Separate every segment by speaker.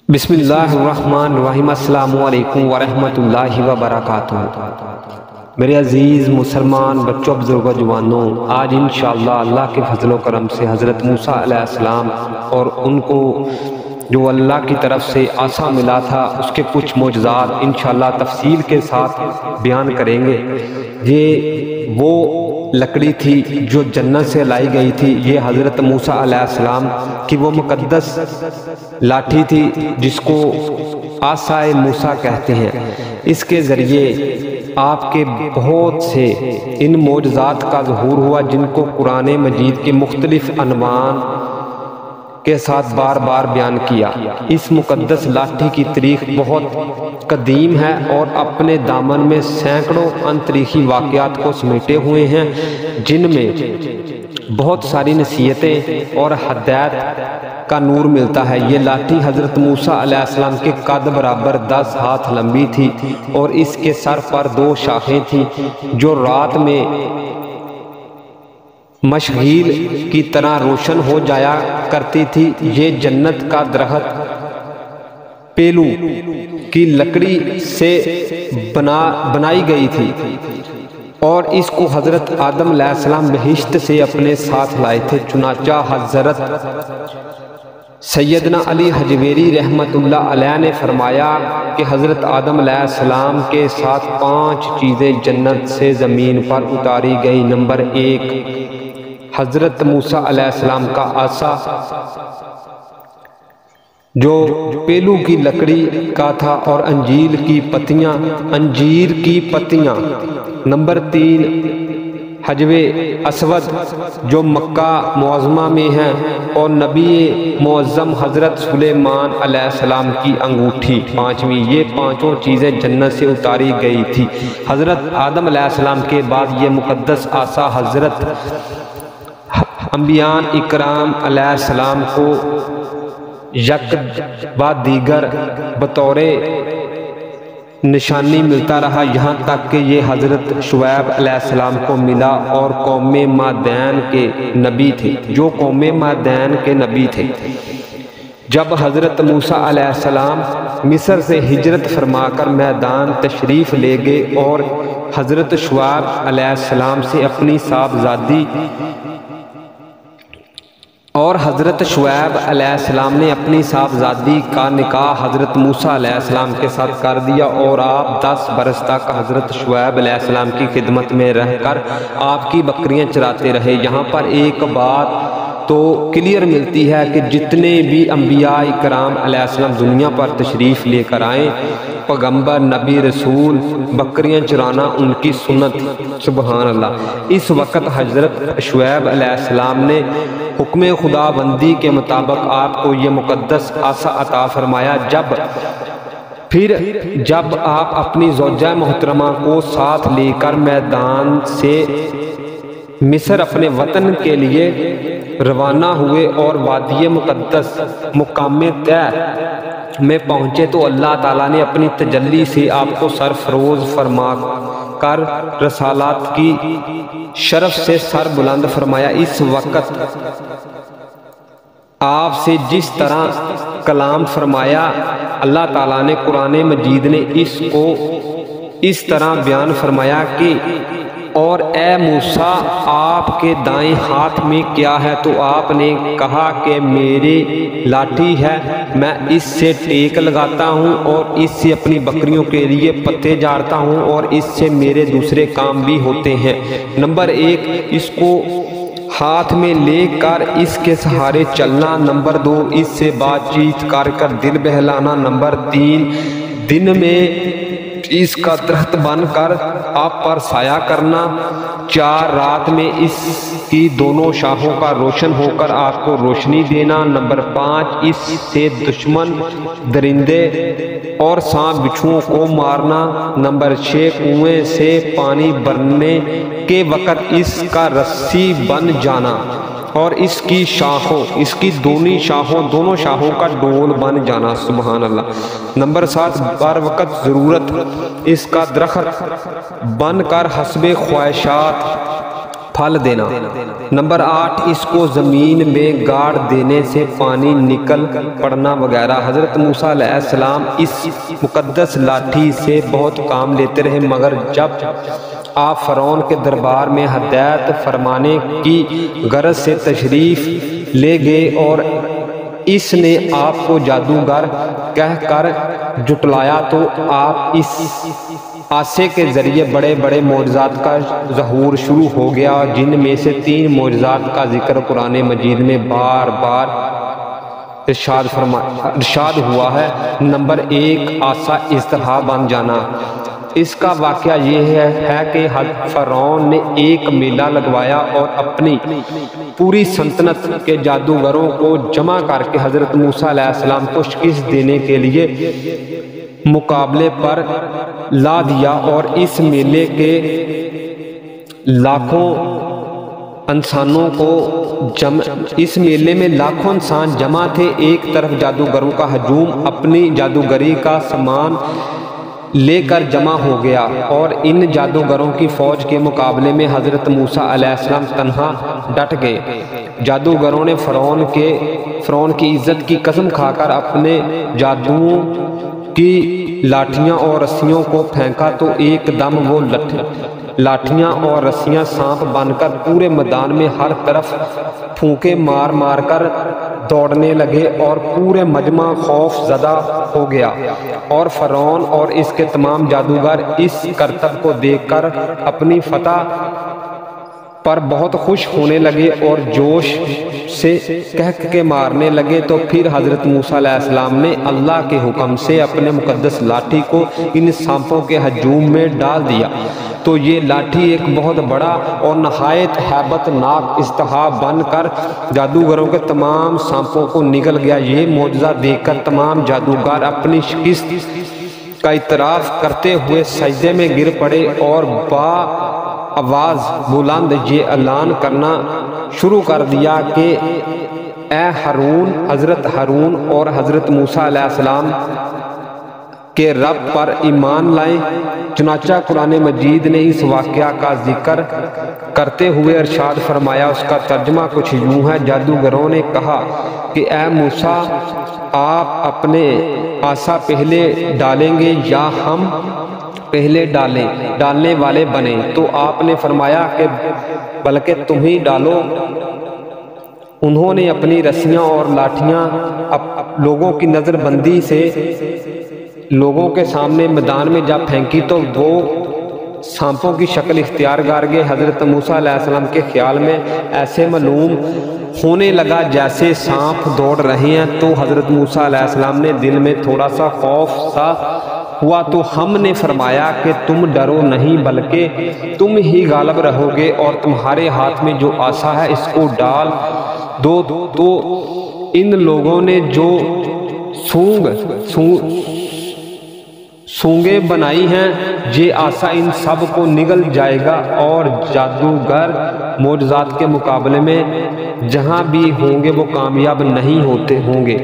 Speaker 1: بسم اللہ الرحمن الرحیم۔ السلام علیکم ورحمۃ اللہ وبرکاتہ۔ میرے عزیز مسلمان بچوں، بزرگوں، جوانوں، آج انشاءاللہ اللہ کے فضل و کرم سے حضرت موسیٰ علیہ السلام اور ان کو جو اللہ کی طرف سے عصا ملا تھا اس کے کچھ معجزات انشاءاللہ تفصیل کے ساتھ بیان کریں گے۔ یہ وہ لکڑی تھی جو جنت سے لائی گئی تھی، یہ حضرت موسیٰ علیہ السلام کی وہ مقدس لاٹھی تھی جس کو عصائے موسیٰ کہتے ہیں۔ اس کے ذریعے آپ کے بہت سے ان معجزات کا ظہور ہوا جن کو قرآن مجید کے مختلف عنوان کے ساتھ بار بار بیان کیا۔ اس مقدس لاٹھی کی تاریخ بہت قدیم ہے اور اپنے دامن میں سینکڑوں ان تاریخی واقعات کو سمیٹے ہوئے ہیں، جن میں بہت ساری نصیحتیں اور ہدایت کا نور ملتا ہے۔ یہ لاٹھی حضرت موسیٰ علیہ السلام کے قد برابر 10 ہاتھ لمبی تھی اور اس کے سر پر 2 شاخیں تھیں جو رات میں مشغیل کی طرح روشن ہو جایا کرتی تھی۔ یہ جنت کا درخت پیلو کی لکڑی سے بنائی گئی تھی اور اس کو حضرت آدم علیہ السلام بہشت سے اپنے ساتھ لائے تھے۔ چنانچہ حضرت سیدنا علی حجویری رحمت اللہ علیہ نے فرمایا کہ حضرت آدم علیہ السلام کے ساتھ 5 چیزیں جنت سے زمین پر اتاری گئی۔ نمبر 1، حضرت موسیٰ علیہ السلام کا عصا جو پیلو کی لکڑی کا تھا اور انجیر کی پتیاں۔ نمبر 3، حجر اسود جو مکہ معظمہ میں ہے اور نبی معظم حضرت سلیمان علیہ السلام کی انگوٹھی۔ 5ویں، یہ 5 چیزیں جنت سے اتاری گئی تھی۔ حضرت آدم علیہ السلام کے بعد یہ مقدس عصا حضرت انبیاء اکرام علیہ السلام کو یک بعد دیگر بطور نشانی ملتا رہا، یہاں تک کہ یہ حضرت شعیب علیہ السلام کو ملا اور قوم مادین کے نبی تھے، جو قوم مادین کے نبی تھے۔ جب حضرت موسیٰ علیہ السلام مصر سے ہجرت فرما کر میدان تشریف لے گئے اور حضرت شعیب علیہ السلام سے اپنی صاحبزادی علیہ السلام نے اپنی صاحبزادی کا نکاح حضرت موسیٰ علیہ السلام کے ساتھ کر دیا اور آپ 10 برس تک حضرت شعیب علیہ السلام کی خدمت میں رہ کر آپ کی بکریاں چراتے رہے۔ یہاں پر ایک بات تو کلیئر ملتی ہے کہ جتنے بھی انبیاء اکرام علیہ السلام دنیا پر تشریف لے کر آئیں، پیغمبر، نبی، رسول، بکریاں چرانا ان کی سنت تھی۔ سبحان اللہ۔ اس وقت حضرت شعیب علیہ السلام نے حکم خدا بندی کے مطابق آپ کو یہ مقدس عصا عطا فرمایا۔ جب آپ اپنی زوجہ محترمہ کو ساتھ لے کر میدان سے مصر اپنے وطن کے لیے روانہ ہوئے اور وادی مقدس مقام طے میں پہنچے تو اللہ تعالیٰ نے اپنی تجلی سے آپ کو سرفروز فرما کر رسالات کی شرف سے سر بلند فرمایا۔ اس وقت آپ سے جس طرح کلام فرمایا، اللہ تعالیٰ نے قرآن مجید نے اس کو اس طرح بیان فرمایا کہ اور اے موسیٰ آپ کے دائیں ہاتھ میں کیا ہے؟ تو آپ نے کہا کہ میری لاٹھی ہے، میں اس سے ٹیک لگاتا ہوں اور اس سے اپنی بکریوں کے لیے پتے جاڑتا ہوں اور اس سے میرے دوسرے کام بھی ہوتے ہیں۔ نمبر 1، اس کو ہاتھ میں لے کر اس کے سہارے چلنا۔ نمبر 2، اس سے بات چیت کر دل بہلانا۔ نمبر 3، دن میں اس کا درخت بن کر آپ پر سایہ کرنا۔ 4، رات میں اس کی دونوں شاخوں کا روشن ہو کر آپ کو روشنی دینا۔ نمبر 5، اس سے دشمن درندے اور سانپ بچھوؤں کو مارنا۔ نمبر 6، کنویں سے پانی بھرنے کے وقت اس کا رسی بن جانا اور اس کی دونوں شاخوں کا ڈول بن جانا۔ سبحان اللہ۔ نمبر 7، بر وقت ضرورت اس کا درخت بن کر حسب خواہشات پھل دینا۔ نمبر 8 اس کو زمین میں گاڑ دینے سے پانی نکل پڑنا وغیرہ۔ حضرت موسیٰ علیہ السلام اس مقدس لاٹھی سے بہت کام لیتے رہے، مگر جب آپ فرعون کے دربار میں ہدایت فرمانے کی غرض سے تشریف لے گئے اور اس نے آپ کو جادوگر کہہ کر جھٹلایا تو آپ اس عصا کے ذریعے بڑے بڑے معجزات کا ظہور شروع ہو گیا، جن میں سے 3 معجزات کا ذکر قرآن مجید میں بار بار ارشاد ہوا ہے۔ نمبر 1 عصا اژدہا بن جانا۔ اس کا واقعہ یہ ہے کہ فرعون نے ایک میلہ لگوایا اور اپنی پوری سلطنت کے جادوگروں کو جمع کر کے حضرت موسیٰ علیہ السلام کو شکست دینے کے لیے مقابلے پر لا دیا، اور اس میلے کے لاکھوں انسانوں کو اس میلے میں لاکھوں انسان جمع تھے۔ ایک طرف جادوگروں کا ہجوم اپنی جادوگری کا سامان لے کر جمع ہو گیا، اور ان جادوگروں کی فوج کے مقابلے میں حضرت موسیٰ علیہ السلام تنہا ڈٹ گئے۔ جادوگروں نے فرعون کی عزت کی قسم کھا کر اپنے جادوؤں کی لاٹھیاں اور رسیوں کو پھینکا تو ایک دم وہ لاٹھیاں اور رسیاں سانپ بن کر پورے میدان میں ہر طرف پھونکے مار مار کر دوڑنے لگے، اور پورے مجمع خوف زدہ ہو گیا، اور فرعون اور اس کے تمام جادوگر اس کرتب کو دیکھ کر اپنی فتح پر بہت خوش ہونے لگے اور جوش سے کہہ کے مارنے لگے۔ تو پھر حضرت موسیٰ علیہ السلام نے اللہ کے حکم سے اپنے مقدس لاٹھی کو ان سانپوں کے ہجوم میں ڈال دیا، تو یہ لاٹھی ایک بہت بڑا اور نہایت ہیبت ناک اژدہا بن کر جادوگروں کے تمام سانپوں کو نگل گیا۔ یہ معجزہ دیکھ کر تمام جادوگر اپنی شکست کا اعتراف کرتے ہوئے سجدے میں گر پڑے اور با آواز بلند یہ اعلان کرنا شروع کر دیا کہ اے ہارون، حضرت ہارون اور حضرت موسیٰ علیہ السلام کے رب پر ایمان لائیں۔ چنانچہ قرآن مجید نے اس واقعہ کا ذکر کرتے ہوئے ارشاد فرمایا، اس کا ترجمہ کچھ یوں ہے۔ جادوگروں نے کہا کہ اے موسیٰ، آپ اپنے عصا پہلے ڈالیں گے یا ہم پہلے ڈالنے والے بنیں؟ تو آپ نے فرمایا کہ بلکہ تم ہی ڈالو۔ انہوں نے اپنی رسیاں اور لاٹھیاں لوگوں کی نظر بندی سے لوگوں کے سامنے میدان میں جا پھینکی تو وہ سانپوں کی شکل اختیار کر گئے۔ حضرت موسیٰ علیہ السلام کے خیال میں ایسے معلوم ہونے لگا جیسے سانپ دوڑ رہے ہیں، تو حضرت موسیٰ علیہ السلام نے دل میں تھوڑا سا خوف سا ہوا، تو ہم نے فرمایا کہ تم ڈرو نہیں، بلکہ تم ہی غالب رہو گے، اور تمہارے ہاتھ میں جو عصا ہے اس کو ڈال دو۔ تو ان لوگوں نے جو سونگیں بنائی ہیں یہ عصا ان سب کو نگل جائے گا، اور جادوگر معجزات کے مقابلے میں جہاں بھی ہوں گے وہ کامیاب نہیں ہوتے ہوں گے۔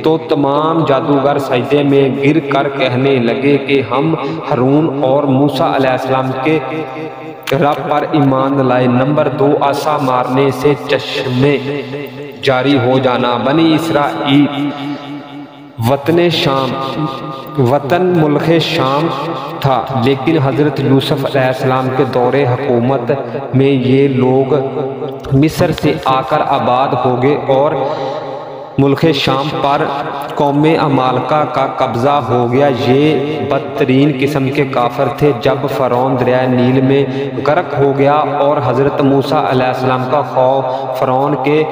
Speaker 1: تو تمام جادوگر سجدے میں گر کر کہنے لگے کہ ہم ہارون اور موسیٰ علیہ السلام کے رب پر ایمان لائے۔ نمبر 2 عصا مارنے سے چشمے جاری ہو جانا۔ بنی اسرائیل وطن ملک شام تھا، لیکن حضرت یوسف علیہ السلام کے دور حکومت میں یہ لوگ مصر سے آ کر آباد ہو گئے، اور ملک شام پر قوم عمالقہ کا قبضہ ہو گیا۔ یہ بدترین قسم کے کافر تھے۔ جب فرعون دریائے نیل میں غرق ہو گیا اور حضرت موسیٰ علیہ السلام کا خوف فرعون کے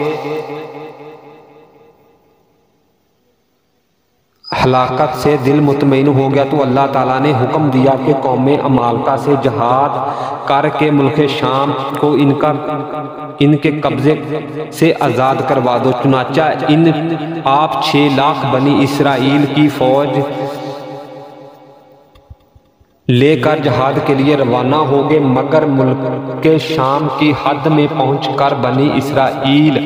Speaker 1: ہلاکت سے دل مطمئن ہو گیا، تو اللہ تعالیٰ نے حکم دیا کہ قوم عمالقہ سے جہاد کر کے ملک شام کو ان کے قبضے سے آزاد کروا دو۔ چنانچہ آپ 6 لاکھ بنی اسرائیل کی فوج لے کر جہاد کے لیے روانہ ہو گئے، مگر ملک شام کی حد میں پہنچ کر بنی اسرائیل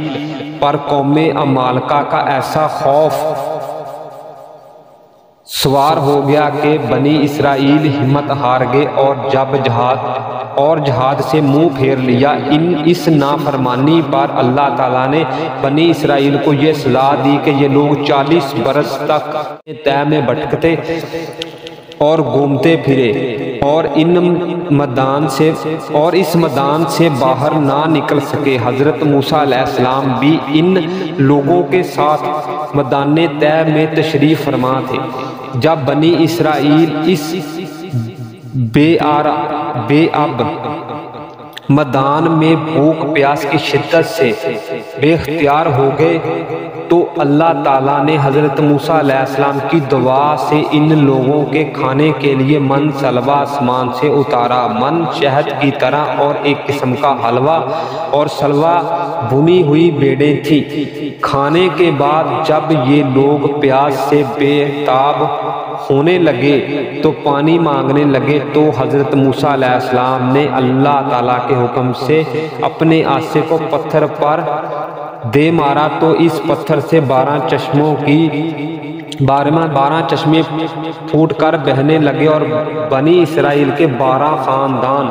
Speaker 1: پر قوم عمالقہ کا ایسا خوف سوار ہو گیا کہ بنی اسرائیل ہمت ہار گئے اور جہاد سے منہ پھیر لیا۔ اس نافرمانی پر اللہ تعالیٰ نے بنی اسرائیل کو یہ سزا دی کہ یہ لوگ 40 برس تک طے میں بھٹکتے اور گھومتے پھرے اور اس میدان سے باہر نہ نکل سکے۔ حضرت موسیٰ علیہ السلام بھی ان لوگوں کے ساتھ میدان طے میں تشریف فرما تھے۔ جب بنی اسرائیل اس بے آب میدان میں بھوک پیاس کی شدت سے بے اختیار ہو گئے تو اللہ تعالیٰ نے حضرت موسیٰ علیہ السلام کی دعا سے ان لوگوں کے کھانے کے لیے من سلوہ آسمان سے اتارا۔ من شہد کی طرح اور ایک قسم کا حلوہ اور سلوہ بھنی ہوئی بیڑیں تھیں۔ کھانے کے بعد جب یہ لوگ پیاس سے بے تاب ہونے لگے تو پانی مانگنے لگے تو حضرت موسیٰ علیہ السلام نے اللہ تعالیٰ کے حکم سے اپنے عصا کو پتھر پر دے مارا تو اس پتھر سے 12 چشمے پھوٹ کر بہنے لگے اور بنی اسرائیل کے 12 خاندان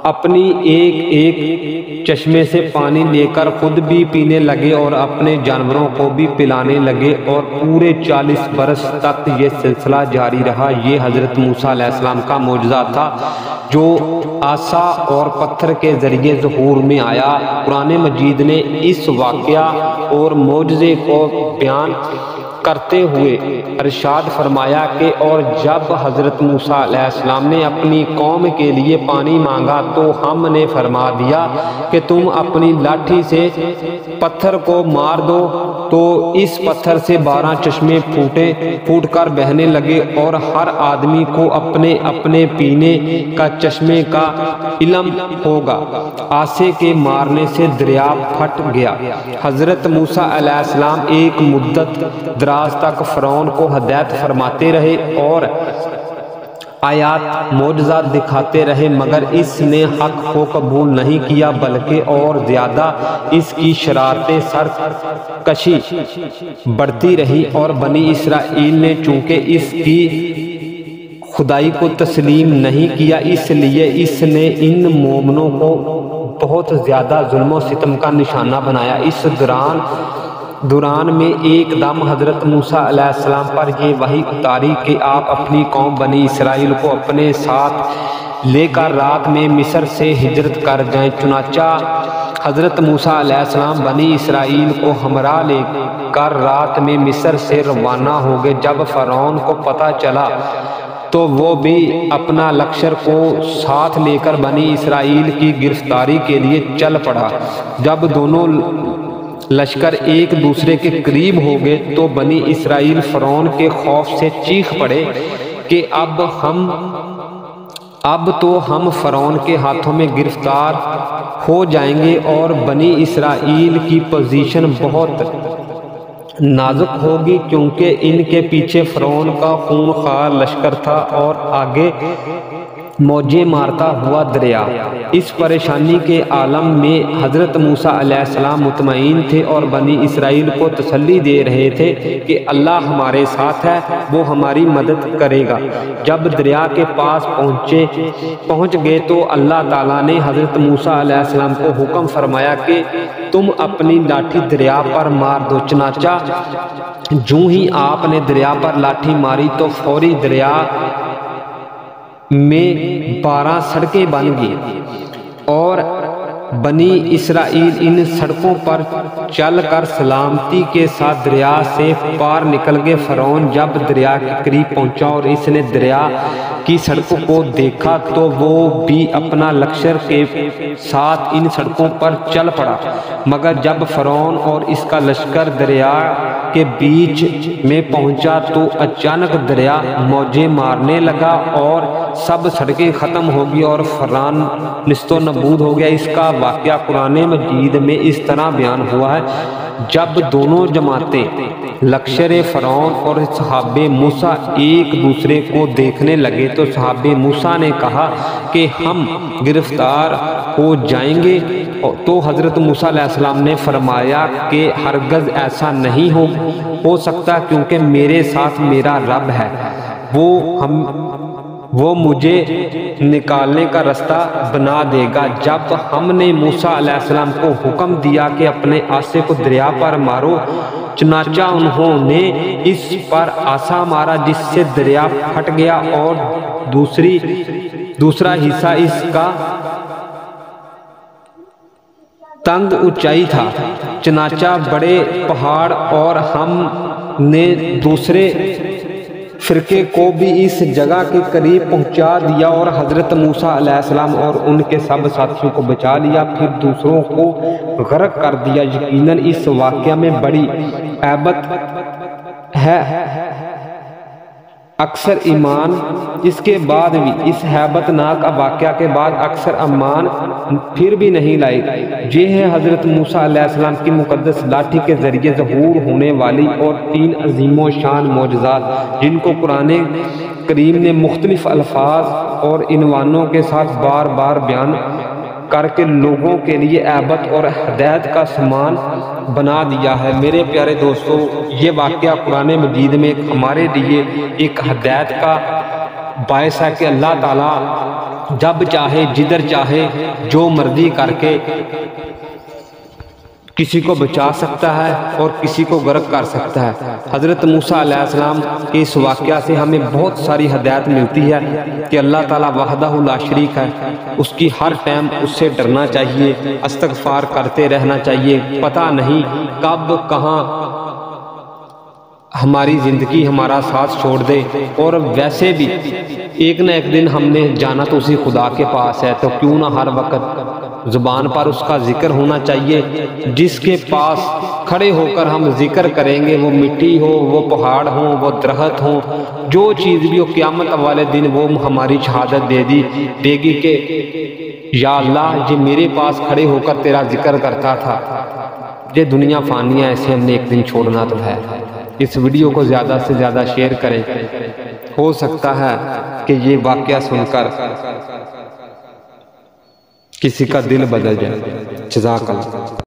Speaker 1: اپنی ایک چشمے سے پانی لے کر خود بھی پینے لگے اور اپنے جانوروں کو بھی پلانے لگے اور پورے 40 برس تک یہ سلسلہ جاری رہا۔ یہ حضرت موسیٰ علیہ السلام کا معجزہ تھا جو عصا اور پتھر کے ذریعے ظہور میں آیا۔ قرآن مجید نے اس واقعہ اور معجزے کو بیان کرتے ہوئے ارشاد فرمایا کہ اور جب حضرت موسیٰ علیہ السلام نے اپنی قوم کے لیے پانی مانگا تو ہم نے فرما دیا کہ تم اپنی لاٹھی سے پتھر کو مار دو تو اس پتھر سے 12 چشمے پھوٹ کر بہنے لگے اور ہر آدمی کو اپنے اپنے پینے کا چشمے کا علم ہوگا۔ عصا کے مارنے سے دریا پھٹ گیا۔ حضرت موسیٰ علیہ السلام ایک مدت دراز تک فرعون کو ہدایت فرماتے رہے اور آیات معجزات دکھاتے رہے مگر اس نے حق کو قبول نہیں کیا بلکہ اور زیادہ اس کی شرارتیں سرکشی بڑھتی رہی اور بنی اسرائیل نے چونکہ اس کی خدائی کو تسلیم نہیں کیا اس لیے اس نے ان مومنوں کو بہت زیادہ ظلم و ستم کا نشانہ بنایا۔ اس دوران میں ایک دم حضرت موسیٰ علیہ السلام پر یہ وحی اتاری کہ آپ اپنی قوم بنی اسرائیل کو اپنے ساتھ لے کر رات میں مصر سے ہجرت کر جائیں۔ چنانچہ حضرت موسیٰ علیہ السلام بنی اسرائیل کو ہمراہ لے کر رات میں مصر سے روانہ ہو گئے۔ جب فرعون کو پتہ چلا تو وہ بھی اپنا لشکر کو ساتھ لے کر بنی اسرائیل کی گرفتاری کے لیے چل پڑا۔ جب دونوں لشکر ایک دوسرے کے قریب ہو گئے تو بنی اسرائیل فرعون کے خوف سے چیخ پڑے کہ اب تو ہم فرعون کے ہاتھوں میں گرفتار ہو جائیں گے اور بنی اسرائیل کی پوزیشن بہت نازک ہوگی کیونکہ ان کے پیچھے فرعون کا خونخوار لشکر تھا اور آگے موجیں مارتا ہوا دریا۔ اس پریشانی کے عالم میں حضرت موسیٰ علیہ السلام مطمئن تھے اور بنی اسرائیل کو تسلی دے رہے تھے کہ اللہ ہمارے ساتھ ہے، وہ ہماری مدد کرے گا۔ جب دریا کے پاس پہنچ گئے تو اللہ تعالیٰ نے حضرت موسیٰ علیہ السلام کو حکم فرمایا کہ تم اپنی لاٹھی دریا پر مار دو۔ چنانچہ جوں ہی آپ نے دریا پر لاٹھی ماری تو فوری دریا میں 12 سڑکیں بن گئی اور بنی اسرائیل ان سڑکوں پر چل کر سلامتی کے ساتھ دریا سے پار نکل گئے۔ فرعون جب دریا کے قریب پہنچا اور اس نے دریا کی سڑکوں کو دیکھا تو وہ بھی اپنا لشکر کے ساتھ ان سڑکوں پر چل پڑا مگر جب فرعون اور اس کا لشکر دریا کے بیچ میں پہنچا تو اچانک دریا موجیں مارنے لگا اور سب سڑکیں ختم ہو گئی اور فرعون نیست و نابود ہو گیا۔ اس کا واقعہ قرآن مجید میں اس طرح بیان ہوا ہے، جب دونوں جماعتیں لشکر فرعون اور صحاب موسیٰ ایک دوسرے کو دیکھنے لگے تو صحاب موسیٰ نے کہا کہ ہم گرفتار ہو جائیں گے تو حضرت موسیٰ علیہ السلام نے فرمایا کہ ہرگز ایسا نہیں ہو سکتا، کیونکہ میرے ساتھ میرا رب ہے، وہ مجھے نکالنے کا رستہ بنا دے گا۔ جب ہم نے موسیٰ علیہ السلام کو حکم دیا کہ اپنے عصا کو دریا پر مارو، چنانچہ انہوں نے اس پر عصا مارا، جس سے دریا پھٹ گیا اور دوسرا حصہ اس کا تنگ اونچائی تھا۔ چنانچہ بڑے پہاڑ اور ہم نے دوسرے فرقے کو بھی اس جگہ کے قریب پہنچا دیا اور حضرت موسیٰ علیہ السلام اور ان کے سب ساتھیوں کو بچا لیا، پھر دوسروں کو غرق کر دیا۔ یقیناً اس واقعہ میں بڑی عبرت ہے۔ اکثر ایمان اس کے بعد بھی، اس ہیبت ناک واقعہ کے بعد اکثر ایمان پھر بھی نہیں لائے۔ یہ ہے حضرت موسیٰ علیہ السلام کی مقدس لاٹھی کے ذریعے ظہور ہونے والی اور 3 عظیم و شان معجزات، جن کو قرآن کریم نے مختلف الفاظ اور عنوانوں کے ساتھ بار بار بیان کر کے لوگوں کے لیے عبرت اور ہدایت کا سامان بنا دیا ہے۔ میرے پیارے دوستو، یہ واقعہ قرآن مجید میں ہمارے لیے ایک ہدایت کا باعث ہے کہ اللہ تعالیٰ جب چاہے، جدھر چاہے، جو مرضی کر کے کسی کو بچا سکتا ہے اور کسی کو غرق کر سکتا ہے۔ حضرت موسیٰ علیہ السلام کے اس واقعہ سے ہمیں بہت ساری ہدایت ملتی ہے کہ اللہ تعالیٰ وحدہ لا شریک ہے، اس کی ہر ٹائم اس سے ڈرنا چاہیے، استغفار کرتے رہنا چاہیے۔ پتہ نہیں کب کہاں ہماری زندگی ہمارا ساتھ چھوڑ دے، اور ویسے بھی ایک نہ ایک دن ہم نے جانا تو اسی خدا کے پاس ہے، تو کیوں نہ ہر وقت زبان پر اس کا ذکر ہونا چاہیے۔ جس کے پاس کھڑے ہو کر ہم ذکر کریں گے، وہ مٹی ہو، وہ پہاڑ ہو، وہ درخت ہو، جو چیز بھی ہو، قیامت والے دن وہ ہماری شہادت دے گی کہ یا اللہ، یہ میرے پاس کھڑے ہو کر تیرا ذکر کرتا تھا۔ یہ دنیا فانی ہے، ایسے ہم نے ایک دن چھوڑنا تو ہے۔ اس ویڈیو کو زیادہ سے زیادہ شیئر کریں، ہو سکتا ہے کہ یہ واقعہ سن کر کسی کا دل بدل جائے۔ جزاک اللہ۔